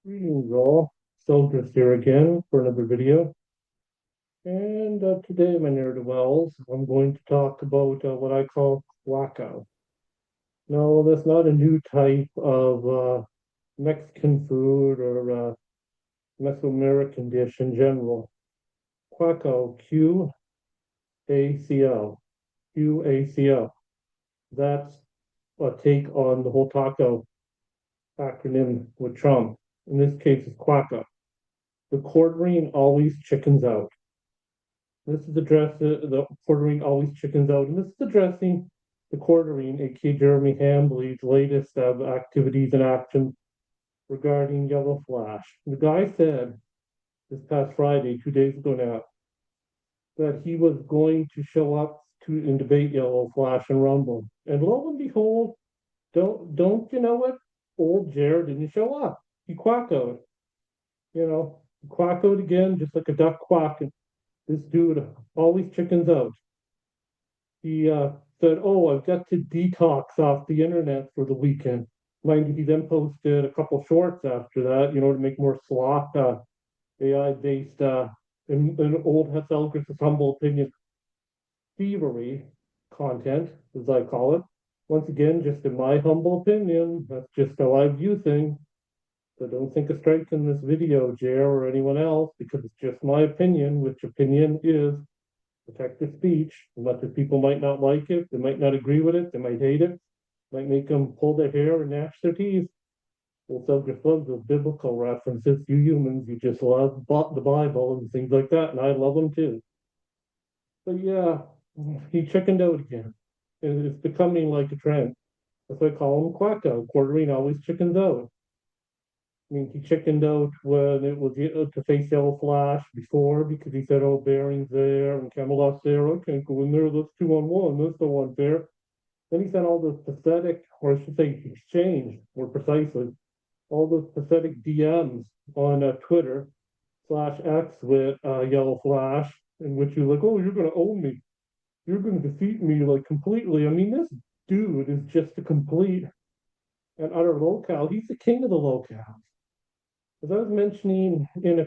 Greetings all, Soldiers here again for another video. And today, my narrative wells, I'm going to talk about what I call QACO. No, that's not a new type of Mexican food or Mesoamerican dish in general. QACO, QACO, QACO. That's a take on the whole taco acronym with Trump. In this case, it's QACO. The quartering always chickens out. This is addressing the quartering always chickens out, and this is addressing the quartering, aka Jeremy Hambly's latest activities and actions regarding Yellow Flash. The guy said this past Friday, 2 days ago now, that he was going to show up to and debate Yellow Flash and Rumble. And lo and behold, don't you know what? Old Jared didn't show up. He quackoed, quackoed again, just like a duck quacking. This dude always chickens out. He said, "Oh, I've got to detox off the internet for the weekend." Mind you, he then posted a couple shorts after that, to make more slot AI-based, in old Hesselgris' humble opinion, thievery content, as I call it. Once again, just in my humble opinion, that's just how I view things. So don't think of striking this video, Jer, or anyone else, because it's just my opinion, which opinion is protected speech. And other people might not like it, they might not agree with it, they might hate it, might make them pull their hair and gnash their teeth. Well, so just love the biblical references. You humans, you just love the Bible and things like that, and I love them too. But yeah, he chickened out again. And it's becoming like a trend. That's why I call him Quacko. Quartering always chickens out. I mean, he chickened out when it was to face Yellow Flash before because he said, "Oh, Baring's there and Camelot's there. I can't go in there. That's 2-on-1. That's so unfair." Then he sent all those pathetic, or I should say, exchange more precisely, all those pathetic DMs on Twitter/X with Yellow Flash, in which you're like, "Oh, you're going to own me. You're going to defeat me like completely." I mean, this dude is just a complete and utter locale. He's the king of the locale. As I was mentioning in a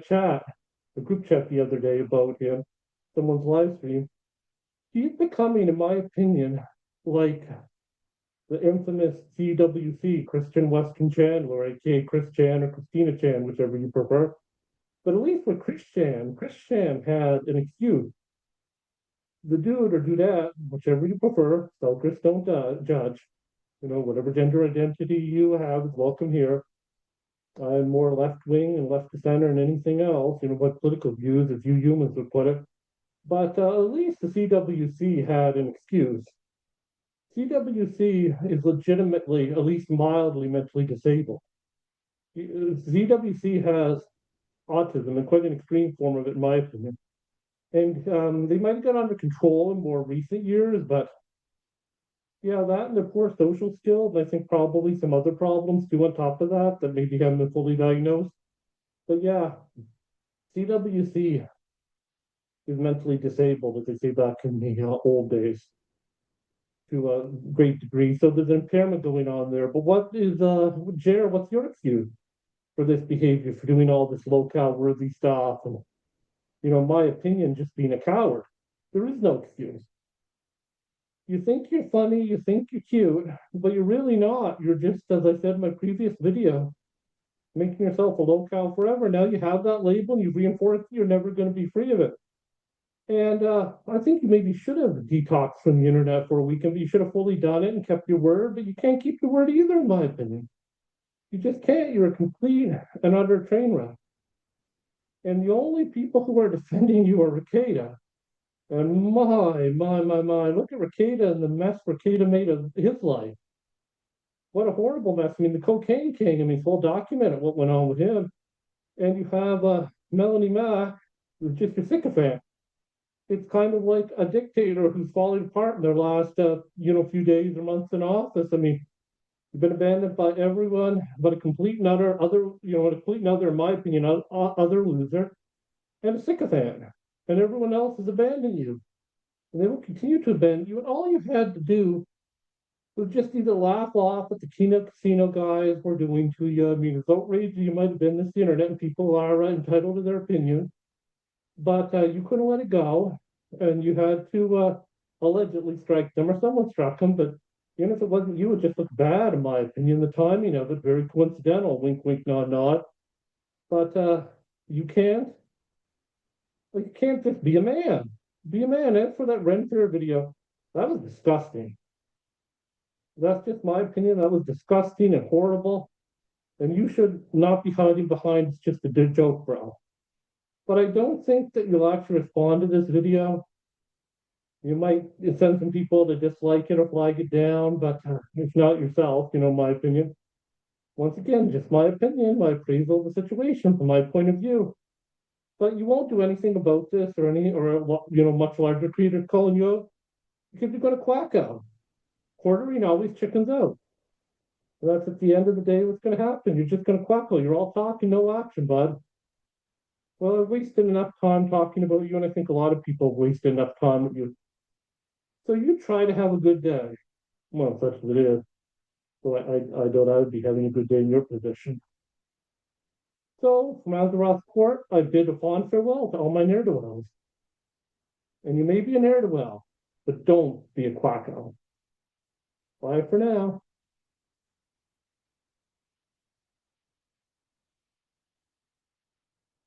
group chat the other day about him, someone's live stream, he's becoming, in my opinion, like the infamous CWC, Christian Weston Chandler, aka Chris Chan or Christina Chan, whichever you prefer. But at least with Chris Chan had an excuse. The dude or dudette, whichever you prefer, so Chris don't judge, whatever gender identity you have is welcome here. I'm more left wing and left to center than anything else, what political views, as you humans would put it. But at least the CWC had an excuse. CWC is legitimately, at least mildly mentally disabled. CWC has autism and quite an extreme form of it, in my opinion. And they might have got under control in more recent years, but yeah, that and their poor social skills, I think probably some other problems too on top of that that maybe haven't been fully diagnosed. But yeah, CWC is mentally disabled, as they say back in the old days, to a great degree. So there's an impairment going on there. But Jared, what's your excuse for this behavior, for doing all this locale worthy stuff? And, in my opinion, just being a coward. There is no excuse. You think you're funny, you think you're cute, but you're really not. You're just, as I said in my previous video, making yourself a locale forever. Now you have that label and you've reinforced you're never going to be free of it. And I think you maybe should have detoxed from the internet for a weekend, but you should have fully done it and kept your word, but you can't keep your word either, in my opinion. You just can't. You're a complete and utter train wreck. And the only people who are defending you are Ricada. And my, look at Ricada and the mess Ricada made of his life. What a horrible mess. I mean, the cocaine king, it's well documented what went on with him. And you have Melanie Mack, who's just a sycophant. It's kind of like a dictator who's falling apart in their last, few days or months in office. I mean, you've been abandoned by everyone, but a complete and utter in my opinion, other loser, and a sycophant. And everyone else has abandoned you. And they will continue to abandon you. And all you've had to do was just either laugh off what the Kino casino guys were doing to you. I mean, it's outrageous. You might have been this the internet, and people are entitled to their opinion, but you couldn't let it go, and you had to allegedly strike them, or someone struck them. But even if it wasn't you, it just looked bad, in my opinion. The timing of it very coincidental. Wink, wink, nod, nod. But you can't, you can't just be a man. Be a man. As for that Ren Fair video, that was disgusting. That's just my opinion. That was disgusting and horrible. And you should not be hiding behind it's just a good joke, bro. But I don't think that you'll actually respond to this video. You might send some people to dislike it or flag it down, but it's not yourself, my opinion. Once again, just my opinion, my appraisal of the situation from my point of view. But you won't do anything about this or much larger creators calling you out because you're going to QACO. Quartering always chickens out. That's at the end of the day what's going to happen. You're just going to QACO. You're all talking, no action, bud. Well, I've wasted enough time talking about you, and I think a lot of people have wasted enough time with you. So you try to have a good day. Well, such as it is. So I doubt I would be having a good day in your position. So from Azeroth Court, I bid a fond farewell to all my ne'er-do-wells. And you may be a ne'er-do-well, but don't be a quacko. Bye for now.